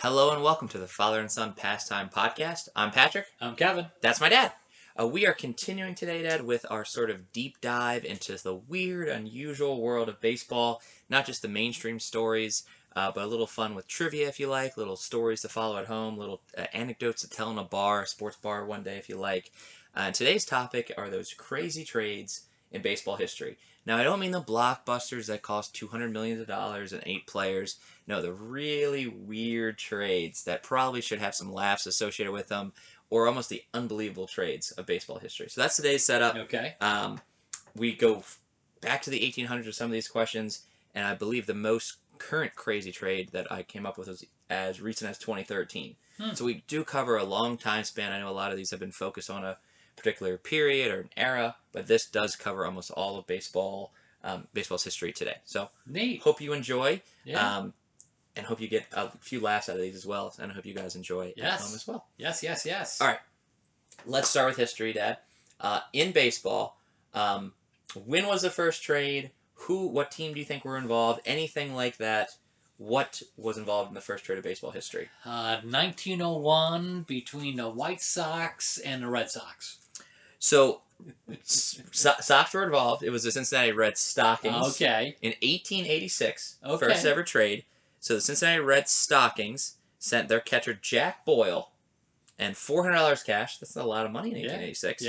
Hello and welcome to the Father and Son Pastime podcast. I'm Patrick. I'm Kevin. That's my dad. We are continuing today, Dad, with our sort of deep dive into the weird, unusual world of baseball. Not just the mainstream stories, but a little fun with trivia if you like, little stories to follow at home, little anecdotes to tell in a bar, a sports bar one day if you like. And today's topic are those crazy trades in baseball history. Now, I don't mean the blockbusters that cost $200 million and 8 players. No, the really weird trades that probably should have some laughs associated with them, or almost the unbelievable trades of baseball history. So that's today's setup. Okay. We go back to the 1800s with some of these questions, and I believe the most current crazy trade that I came up with was as recent as 2013. So we do cover a long time span. I know a lot of these have been focused on a particular period or an era, but this does cover almost all of baseball's history today. So Neat. hope you enjoy. Yeah. And hope you get a few laughs out of these as well. And I hope you guys enjoy at home as well. Yes. All right. Let's start with history, Dad. In baseball, when was the first trade? What team do you think were involved? Anything like that? What was involved in the first trade of baseball history? 1901 between the White Sox and the Red Sox. So, Sox were involved. It was the Cincinnati Reds Stockings. Okay. In 1886, Okay. first ever trade. So the Cincinnati Reds Stockings sent their catcher Jack Boyle and $400 cash, that's a lot of money in 1886,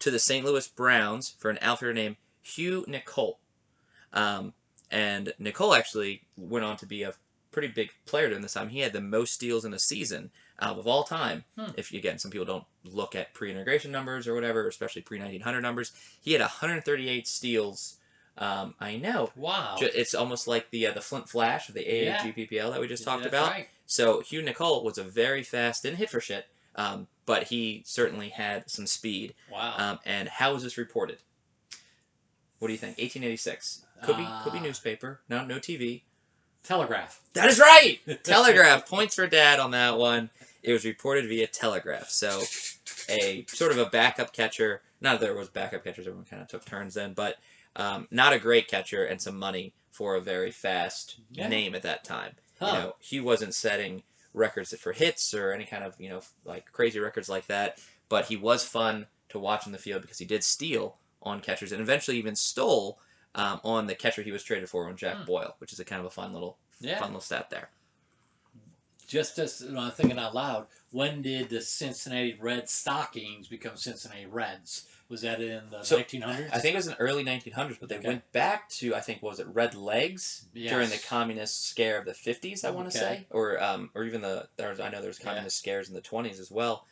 to the St. Louis Browns for an outfielder named Hugh Nicole. And Nicole actually went on to be a pretty big player during this time. He had the most steals in a season of all time. If, again, some people don't look at pre-integration numbers or whatever, especially pre-1900 numbers. He had 138 steals. I know. Wow. It's almost like the Flint Flash of the AAGPPL that we just talked about. Right. So Hugh Nicole was a very fast, didn't hit for shit, but he certainly had some speed. Wow. And how was this reported? What do you think? 1886. Could be newspaper. No TV. Telegraph. That is right! Telegraph. Points for Dad on that one. It was reported via telegraph. So a sort of a backup catcher. Not that there was backup catchers. Everyone kind of took turns then. But not a great catcher and some money for a very fast name at that time. He wasn't setting records for hits or any kind of, like crazy records like that. But he was fun to watch in the field because he did steal on catchers and eventually even stole on the catcher he was traded for, on Jack Boyle, which is a kind of a fun little stat there. Just as thinking out loud, when did the Cincinnati Red Stockings become Cincinnati Reds? Was that in the 1900s? I think it was in the early 1900s, but they went back to, I think, was it Red Legs during the communist scare of the 50s, I want to say, or even I know there's communist scares in the 20s as well.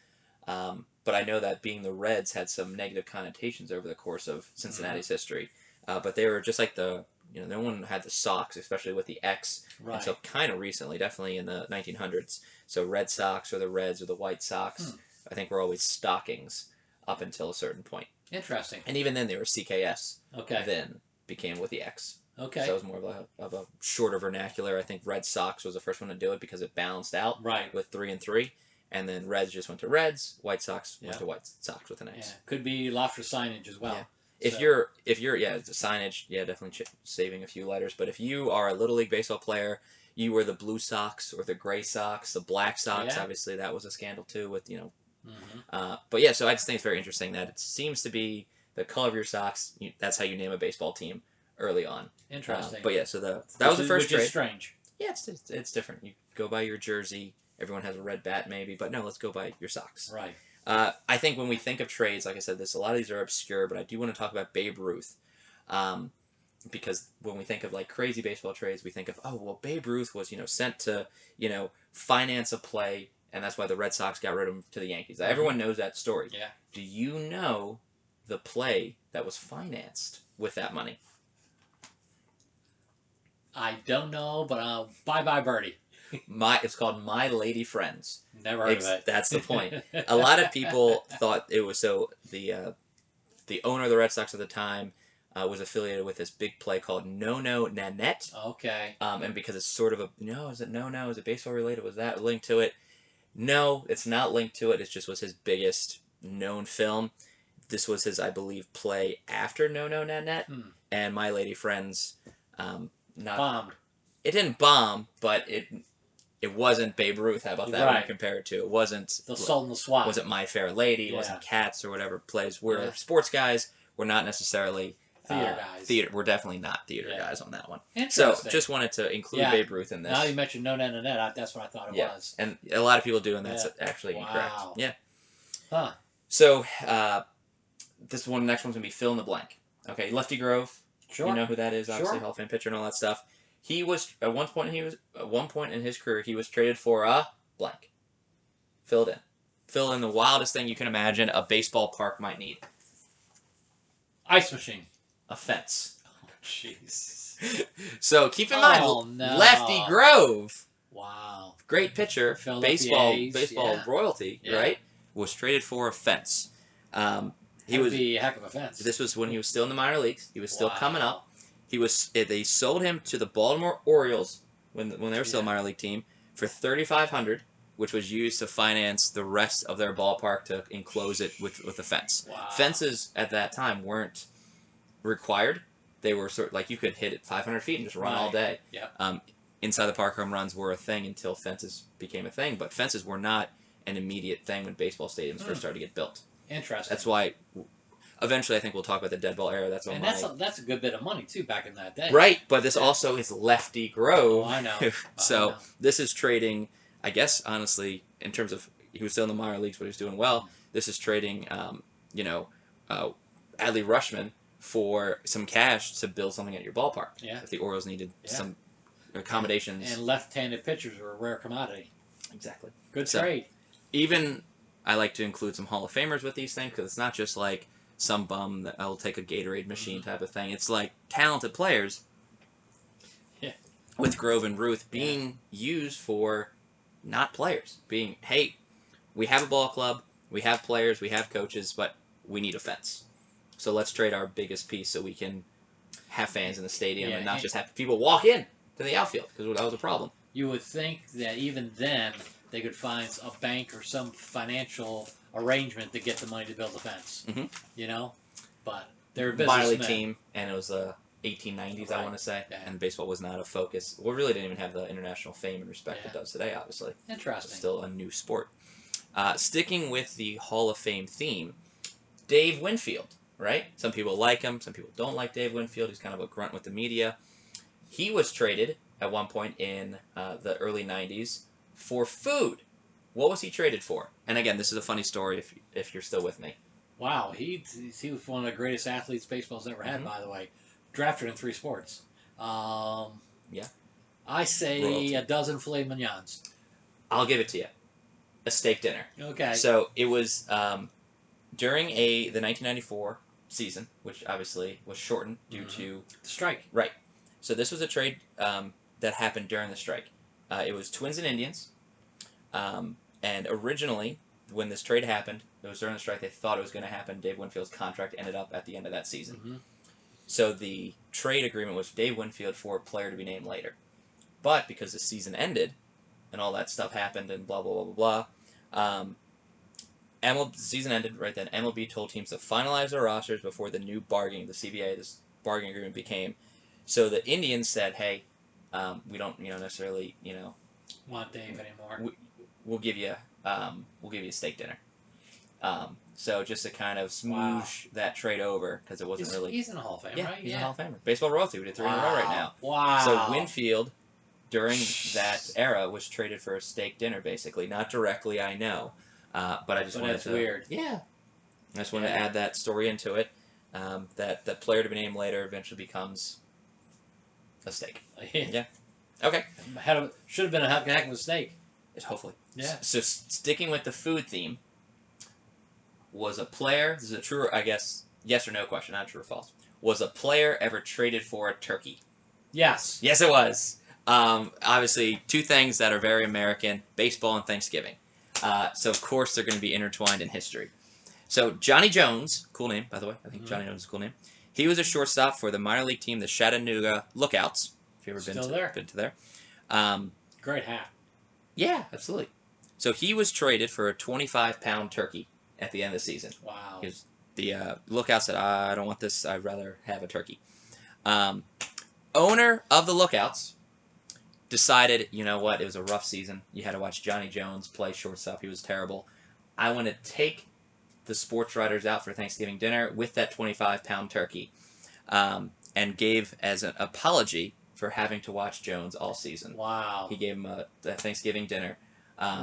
But I know that being the Reds had some negative connotations over the course of Cincinnati's history. But they were just like no one had the Sox, especially with the X, until kind of recently, definitely in the 1900s. So Red Sox or the Reds or the White Sox, I think were always Stockings up until a certain point. Interesting. And even then they were CKS. Okay. Then became with the X. Okay. So it was more of a shorter vernacular. I think Red Sox was the first one to do it because it balanced out with 3 and 3. And then Reds just went to Reds. White Sox went to White Sox with an X. Yeah. Could be Lofter signage as well. Yeah. If you're the signage, definitely saving a few letters. But if you are a Little League baseball player, you were the Blue Sox or the Gray Sox, the Black Sox. Obviously, that was a scandal too with But so I just think it's very interesting that it seems to be the color of your socks. That's how you name a baseball team early on. Interesting. But so that was the first trade. Which is strange. Yeah, it's different. You go by your jersey. Everyone has a red bat maybe, but no, let's go by your socks. Right. I think when we think of trades, like I said, a lot of these are obscure, but I do want to talk about Babe Ruth. Because when we think of like crazy baseball trades, we think of, Babe Ruth was, sent to, finance a play, and that's why the Red Sox got rid of him to the Yankees. Everyone knows that story. Yeah. Do you know the play that was financed with that money? I don't know, but bye-bye birdie. It's called My Lady Friends. Never heard of it. That's the point. A lot of people thought it was the owner of the Red Sox at the time was affiliated with this big play called No No Nanette. Okay. And because it's sort of is it baseball related? Was that linked to it? No, it's not linked to it. It just was his biggest known film. This was his, I believe, play after No No Nanette, and My Lady Friends. Bombed. It didn't bomb, but it it wasn't Babe Ruth. How about that? When you Right. compare it to, it wasn't The Sultan the Swat. wasn't My Fair Lady. It Yeah. wasn't Cats or whatever plays. We're Yeah. sports guys. We're not necessarily Theater guys. Theater. We're definitely not theater Yeah. guys on that one. So Interesting. just wanted to include Yeah. Babe Ruth in this. Now you mentioned No Net and Net, that's what I thought it Yeah. was. And a lot of people do, and that's Yeah. actually Wow. incorrect. Yeah. Huh. So this one, next one's gonna be fill in the blank. Okay, Lefty Grove. Sure. You know who that is, obviously, Sure. Hall of Fame pitcher and all that stuff. He was at one point in his career he was traded for a blank. Fill it in. Fill in the wildest thing you can imagine a baseball park might need. Ice machine. A fence. Oh, jeez. So keep in mind, no. Lefty Grove, Wow. great pitcher, Filled up the baseball A's, yeah. royalty, Yeah. right? Was traded for a fence. He That would was. be a heck of a fence. This was when he was still in the minor leagues. He was still Wow. coming up. They sold him to the Baltimore Orioles when they were still a minor league team for $3,500, which was used to finance the rest of their ballpark to enclose it with a fence. Wow. Fences at that time weren't required. They were sort of like you could hit it 500 feet and just run all day. Yep. Inside the park, home runs were a thing until fences became a thing. But fences were not an immediate thing when baseball stadiums first started to get built. Interesting. That's why. Eventually, I think we'll talk about the dead ball era. That's on and my... that's a good bit of money too back in that day. Right, but this also is Lefty Grove. Oh, I know. So I know. this is trading, I guess, honestly, in terms of he was still in the minor leagues, but he was doing well. This is trading, Adley Rushman for some cash to build something at your ballpark. Yeah. If the Orioles needed some accommodations. And left-handed pitchers were a rare commodity. Exactly. Good So, trade. Even I like to include some Hall of Famers with these things because it's not just like some bum that will take a Gatorade machine type of thing. It's like talented players with Grove and Ruth being used for not players. Being, hey, we have a ball club, we have players, we have coaches, but we need a fence. So let's trade our biggest piece so we can have fans in the stadium and not just have people walk in to the outfield because that was a problem. You would think that even then they could find a bank or some financial arrangement to get the money to build a fence. Mm-hmm. You know? But they're a Minor league businessmen. team, and it was the 1890s, I Right. want to say, Yeah. and baseball was not a focus. Well, really didn't even have the international fame and respect Yeah. it does today, obviously. It's Interesting. still a new sport. Sticking with the Hall of Fame theme, Dave Winfield, right? Some people like him, some people don't like Dave Winfield. He's kind of a grunt with the media. He was traded at one point in the early 90s for food. What was he traded for? And again, this is a funny story if you're still with me. Wow, he was one of the greatest athletes baseball's ever had, by the way. Drafted in 3 sports. Yeah. I say Royalty. a dozen filet mignons. I'll give it to you. A steak dinner. Okay. So it was during the 1994 season, which obviously was shortened due to the strike. Right. So this was a trade that happened during the strike. It was Twins and Indians. And originally, when this trade happened, it was during the strike, they thought it was going to happen. Dave Winfield's contract ended up at the end of that season. Mm-hmm. So the trade agreement was Dave Winfield for a player to be named later. But because the season ended, and all that stuff happened, and blah, blah, blah, blah, blah, the season ended right then. MLB told teams to finalize their rosters before the new bargaining, the CBA, this bargaining agreement became. So the Indians said, hey, we don't necessarily Want Dave anymore. we'll give you a steak dinner. So just to kind of smoosh that trade over because it wasn't really. He's in the Hall of Fame, right? He's in the Hall of Famer. Baseball royalty. We did 3 in a row right now. Wow. So Winfield, during that era, was traded for a steak dinner, basically. Not directly, I know, but I just wanted that's to. weird. Yeah. I just wanted to add that story into it. That player to be named later eventually becomes a steak. Yeah. Okay. Should have been a heck of a steak. Hopefully. Yeah. So sticking with the food theme, was a player, this is a true, I guess, yes or no question, not true or false. Was a player ever traded for a turkey? Yes. Yes, it was. Obviously, 2 things that are very American, baseball and Thanksgiving. So, of course, they're going to be intertwined in history. So, Johnny Jones, cool name, by the way. I think Johnny Jones is a cool name. He was a shortstop for the minor league team, the Chattanooga Lookouts. If you've ever been to there. Great hat. Yeah, absolutely. So he was traded for a 25-pound turkey at the end of the season. Wow. Because the Lookout said, I don't want this. I'd rather have a turkey. Owner of the Lookouts decided, you know what, it was a rough season. You had to watch Johnny Jones play shortstop. He was terrible. I want to take the sports writers out for Thanksgiving dinner with that 25-pound turkey, and gave as an apology for having to watch Jones all season. Wow. He gave him a Thanksgiving dinner.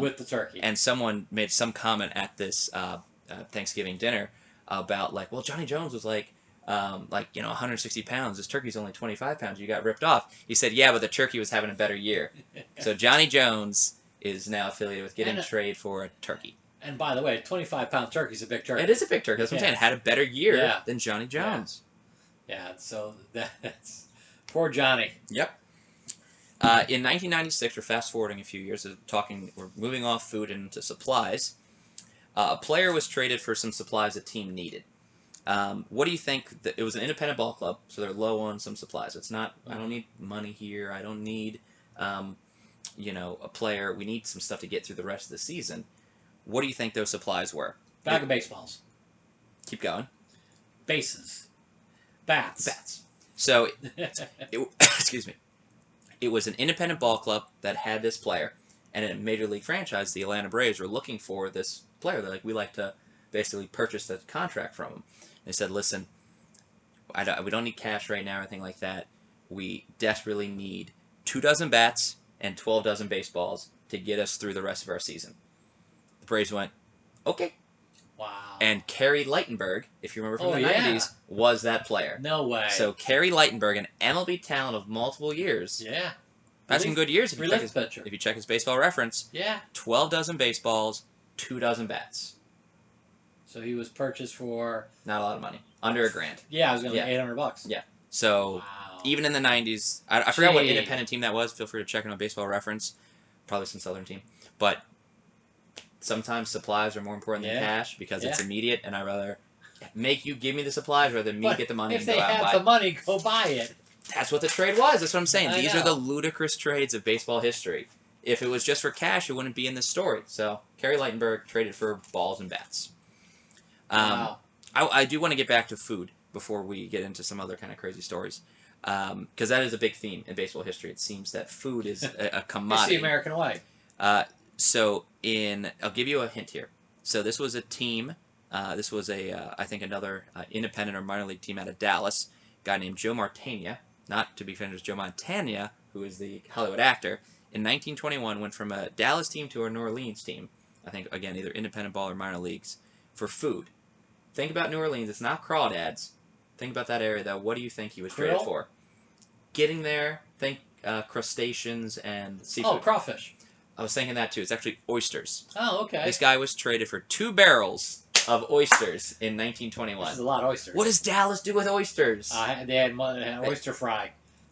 With the turkey. And someone made some comment at this Thanksgiving dinner about, like, well, Johnny Jones was like 160 pounds. This turkey's only 25 pounds. You got ripped off. He said, yeah, but the turkey was having a better year. So Johnny Jones is now affiliated with getting trade for a turkey. And by the way, a 25-pound turkey is a big turkey. It is a big turkey. That's what I'm saying. It had a better year than Johnny Jones. Yeah, so that's poor Johnny. Yep. In 1996, we're fast forwarding a few years. We're moving off food into supplies. A player was traded for some supplies a team needed. What do you think? It was an independent ball club, so they're low on some supplies. It's not. I don't need money here. I don't need, a player. We need some stuff to get through the rest of the season. What do you think those supplies were? Bag of baseballs. Keep going. Bases. Bats. Bats. So, excuse me. It was an independent ball club that had this player, and a major league franchise, the Atlanta Braves, were looking for this player. They're like, we like to basically purchase the contract from him. They said, listen, we don't need cash right now or anything like that. We desperately need 24 bats and 12 baseballs to get us through the rest of our season. The Braves went, okay. Wow. And Kerry Lightenberg, if you remember from the 90s, was that player. No way. So Kerry Lightenberg, an MLB talent of multiple years. Yeah. That's some good years if pitcher. If you check his baseball reference. Yeah. 12 baseballs, 24 bats. So he was purchased for not a lot of money, under $1,000. Yeah, I was going to say $800. Yeah. So even in the 90s, I forgot what independent team that was. Feel free to check it on Baseball Reference. Probably some Southern team, but sometimes supplies are more important than cash because it's immediate, and I'd rather make you give me the supplies rather than me get the money and go out and buy it. If they have the money, go buy it. That's what the trade was. That's what I'm saying. These are the ludicrous trades of baseball history. If it was just for cash, it wouldn't be in this story. So, Kerry Lightenberg traded for balls and bats. Wow. I do want to get back to food before we get into some other kind of crazy stories. Because that is a big theme in baseball history. It seems that food is a commodity. It's the American way. I'll give you a hint here. So this was a team. This was I think another independent or minor league team out of Dallas. A guy named Joe Mantegna, not to be confused with Joe Montana, who is the Hollywood actor. In 1921, went from a Dallas team to a New Orleans team. I think again either independent ball or minor leagues for food. Think about New Orleans. It's not crawdads. Think about that area though. What do you think he was traded for? Getting there, think crustaceans and seafood. Oh, crawfish. I was thinking that too. It's actually oysters. Oh, okay. This guy was traded for 2 barrels of oysters in 1921. This is a lot of oysters. What does Dallas do with oysters? They had oyster fry.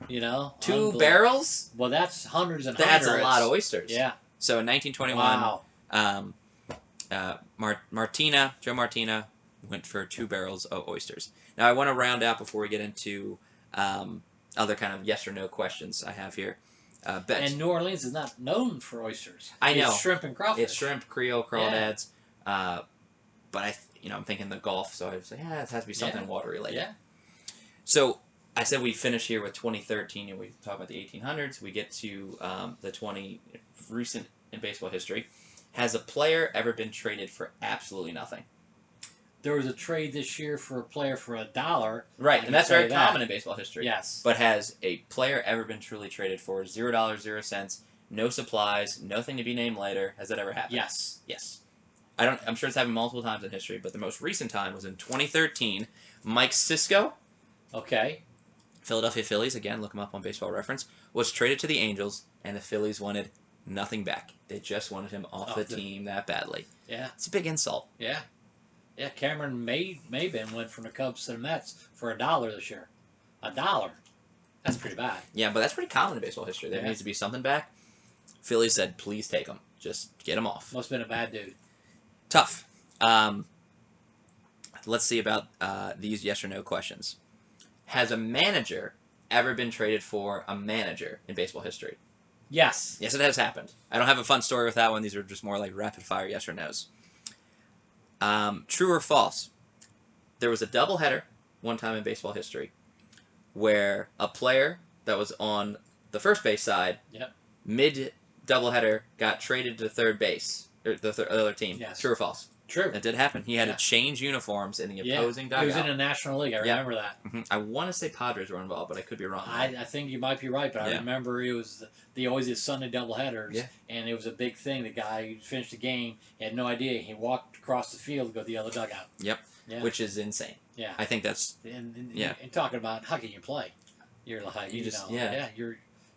2 barrels? Well, that's hundreds and That's hundreds. a lot of oysters. Yeah. So in 1921, Joe Martina went for 2 barrels of oysters. Now I want to round out before we get into other kind of yes or no questions I have here. And New Orleans is not known for oysters. I know. It's shrimp and crawfish. It's shrimp, Creole, crawdads. Yeah. But I'm thinking the Gulf, so I was like, it has to be something water related. Yeah. So I said we finish here with 2013, and we talk about the 1800s. We get to the recent in baseball history. Has a player ever been traded for absolutely nothing? There was a trade this year for a player for $1. Right, and that's very common in baseball history. Yes. But has a player ever been truly traded for $0, 0 cents, no supplies, nothing to be named later? Has that ever happened? Yes. Yes. I'm sure it's happened multiple times in history, but the most recent time was in 2013. Mike Sisco. Okay. Philadelphia Phillies, again, look him up on Baseball Reference, was traded to the Angels, and the Phillies wanted nothing back. They just wanted him off the team that badly. Yeah. It's a big insult. Yeah. Yeah, Cameron Maybin went from the Cubs to the Mets for $1 this year. $1. That's pretty bad. Yeah, but that's pretty common in baseball history. There needs to be something back. Phillies said, please take him. Just get him off. Must have been a bad dude. Tough. Let's see about these yes or no questions. Has a manager ever been traded for a manager in baseball history? Yes. Yes, it has happened. I don't have a fun story with that one. These are just more like rapid fire yes or no's. True or false? There was a doubleheader one time in baseball history where a player that was on the first base side mid doubleheader got traded to third base or the other team. Yes. True or false? True. That did happen. He had to change uniforms in the opposing dugout. He was in the National League. I remember that. I want to say Padres were involved, but I could be wrong. I think you might be right, but I remember it was they always did Sunday doubleheaders, and it was a big thing. The guy finished the game, he had no idea. He walked across the field to go to the other dugout. Yep. Yeah. Which is insane. Yeah. I think that's and talking about how can you play? You're like you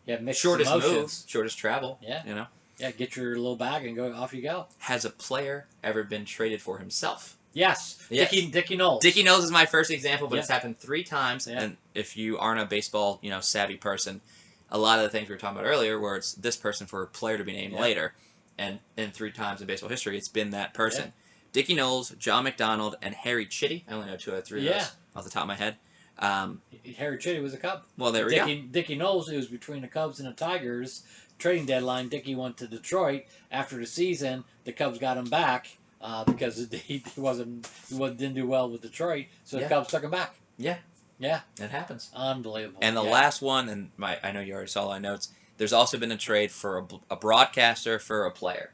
have mixed shortest emotions. moves, shortest travel. Yeah. You know. Yeah, get your little bag and go off you go. Has a player ever been traded for himself? Yes. Dickie Knowles. Dickie Knowles is my first example, but it's happened 3 times. Yeah. And if you aren't a baseball, savvy person, a lot of the things we were talking about earlier, where it's this person for a player to be named later, and 3 times in baseball history, it's been that person. Yeah. Dickie Knowles, John McDonald, and Harry Chitty. I only know 2 out of 3 of those off the top of my head. Harry Chitty was a Cub. Well, there we go. Dickie Knowles, it was between the Cubs and the Tigers. Trading deadline, Dickie went to Detroit. After the season, the Cubs got him back because he didn't do well with Detroit, so the Cubs took him back. Yeah. Yeah. It happens. Unbelievable. And the last one, and I know you already saw my notes, there's also been a trade for a broadcaster for a player.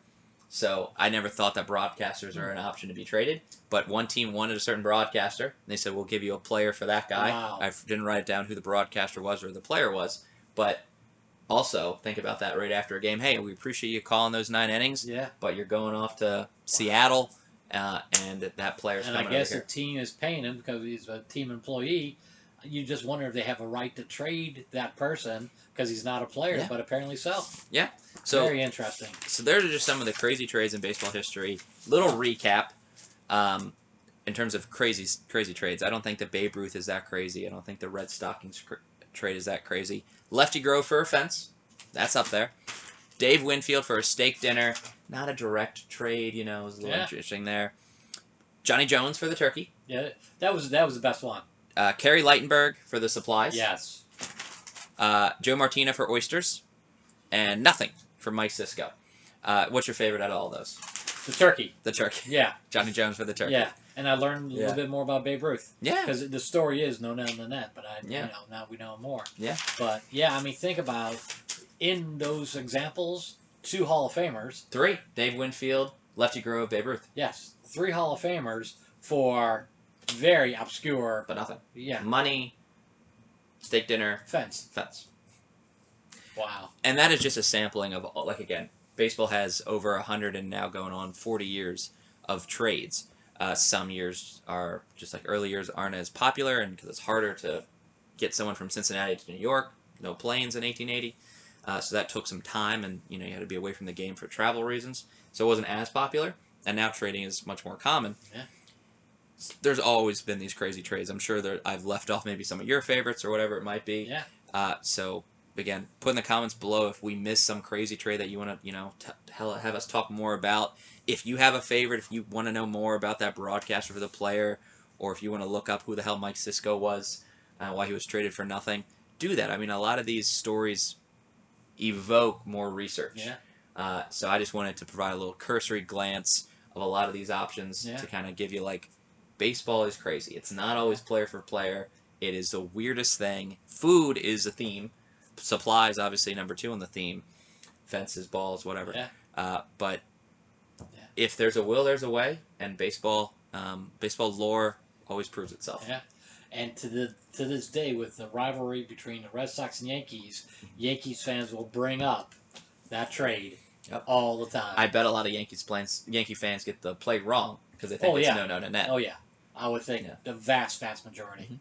So I never thought that broadcasters are an option to be traded, but one team wanted a certain broadcaster, and they said, we'll give you a player for that guy. Wow. I didn't write down who the broadcaster was or the player was, but also think about that right after a game. Hey, we appreciate you calling those 9 innings, but you're going off to Seattle, and that player's coming over here. And I guess the team is paying him because he's a team employee. You just wonder if they have a right to trade that person because he's not a player, but apparently so. Yeah. So, very interesting. So those are just some of the crazy trades in baseball history. Little recap in terms of crazy trades. I don't think that Babe Ruth is that crazy. I don't think the Red Stockings trade is that crazy. Lefty Grove for a fence. That's up there. Dave Winfield for a steak dinner. Not a direct trade, it was a little interesting there. Johnny Jones for the turkey. Yeah, that was the best one. Kerry Lightenberg for the supplies. Yes. Joe Martina for oysters. And nothing for Mike Sisco. What's your favorite out of all those? The turkey. The turkey. Yeah. Johnny Jones for the turkey. Yeah. And I learned a little bit more about Babe Ruth. Yeah. Because the story is no none than that, but now we know more. Yeah. But I mean, think about in those examples, 2 Hall of Famers. 3. Dave Winfield, Lefty Grove, Babe Ruth. Yes. 3 Hall of Famers for very obscure. But nothing. Yeah. Money, steak dinner, fence. Wow. And that is just a sampling of, again, baseball has over 100 and now going on 40 years of trades. Some years are, just like early years, aren't as popular, and because it's harder to get someone from Cincinnati to New York, no planes in 1880. So that took some time, and you had to be away from the game for travel reasons. So it wasn't as popular, and now trading is much more common. Yeah. There's always been these crazy trades. I'm sure I've left off maybe some of your favorites or whatever it might be. Yeah. So again, put in the comments below if we missed some crazy trade that you want to, have us talk more about. If you have a favorite, if you want to know more about that broadcaster for the player, or if you want to look up who the hell Mike Sisco was, why he was traded for nothing, do that. I mean, a lot of these stories evoke more research. Yeah. So I just wanted to provide a little cursory glance of a lot of these options to kind of give you, baseball is crazy. It's not always player for player. It is the weirdest thing. Food is a theme. Supplies, obviously, number 2 on the theme. Fences, balls, whatever. Yeah. But if there's a will, there's a way, and baseball lore always proves itself. Yeah. And to this day, with the rivalry between the Red Sox and Yankees, Yankees fans will bring up that trade all the time. I bet a lot of Yankee fans get the play wrong because they think it's no net. Oh, yeah. I would think the vast majority. Mm-hmm.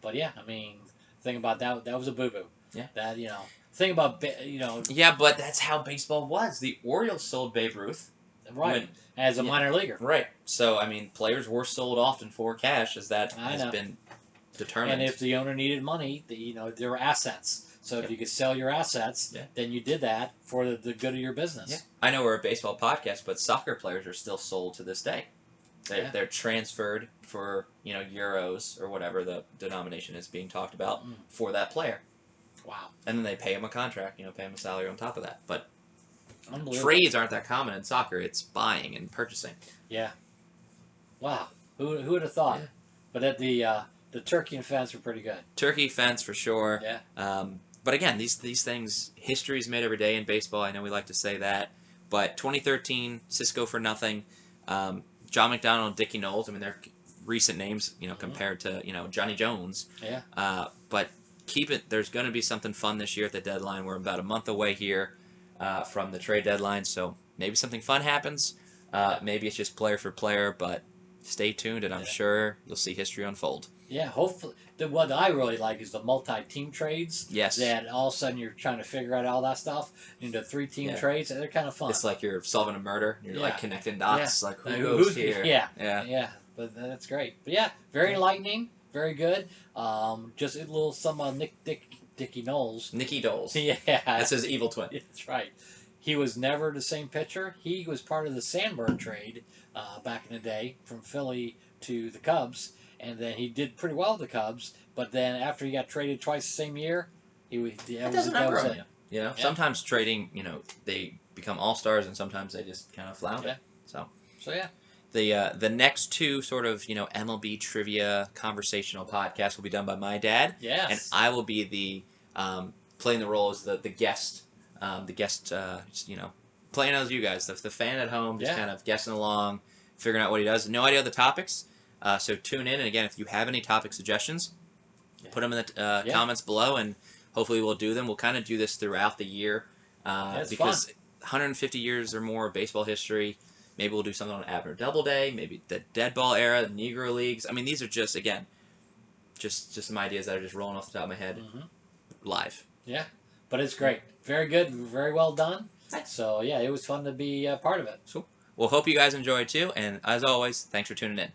But, I mean, think about that. That was a boo-boo. Yeah. That, think about, Yeah, but that's how baseball was. The Orioles sold Babe Ruth. Right. As a minor leaguer. Right. So, I mean, players were sold often for cash, as that has been determined. And if the owner needed money, there were assets. So if you could sell your assets, then you did that for the good of your business. Yeah. I know we're a baseball podcast, but soccer players are still sold to this day. They're transferred for, euros or whatever the denomination is being talked about for that player. Wow. And then they pay him a contract, pay him a salary on top of that. But trades aren't that common in soccer. It's buying and purchasing. Yeah. Wow. Who would have thought? Yeah. But at the turkey and fence were pretty good. Turkey, fence for sure. Yeah. but again, these things, history is made every day in baseball. I know we like to say that, but 2013, Cisco for nothing, John McDonald, Dickie Knowles. I mean, they're recent names, compared to Johnny Jones. Yeah. But keep it. There's going to be something fun this year at the deadline. We're about a month away here from the trade deadline, so maybe something fun happens. Maybe it's just player for player, but stay tuned, and I'm sure you'll see history unfold. Yeah, hopefully. What I really like is the multi-team trades. Yes. That all of a sudden you're trying to figure out all that stuff into 3-team trades, and they're kind of fun. It's like you're solving a murder. You're like connecting dots. Yeah. Like who goes here? Yeah. But that's great. But yeah, very enlightening, very good. Just a little some Dickie Knowles. Nicky Doles. Yeah. That's his evil twin. That's right. He was never the same pitcher. He was part of the Sandberg trade back in the day from Philly to the Cubs. And then he did pretty well with the Cubs, but then after he got traded twice the same year, that doesn't number on you. Sometimes trading, they become all stars, and sometimes they just kind of flounder. Yeah. So yeah. The next two sort of MLB trivia conversational podcasts will be done by my dad. Yes. And I will be the playing the role as the guest, playing as you guys, the fan at home, just kind of guessing along, figuring out what he does. No idea the topics. So tune in, and again, if you have any topic suggestions, put them in the comments below, and hopefully we'll do them. We'll kind of do this throughout the year because fun. 150 years or more of baseball history. Maybe we'll do something on Abner Doubleday, maybe the dead ball era, the Negro Leagues. I mean, these are just some ideas that are just rolling off the top of my head live. Yeah, but it's great. Very good. Very well done. Thanks. So, yeah, it was fun to be a part of it. Cool. Well, hope you guys enjoyed too, and as always, thanks for tuning in.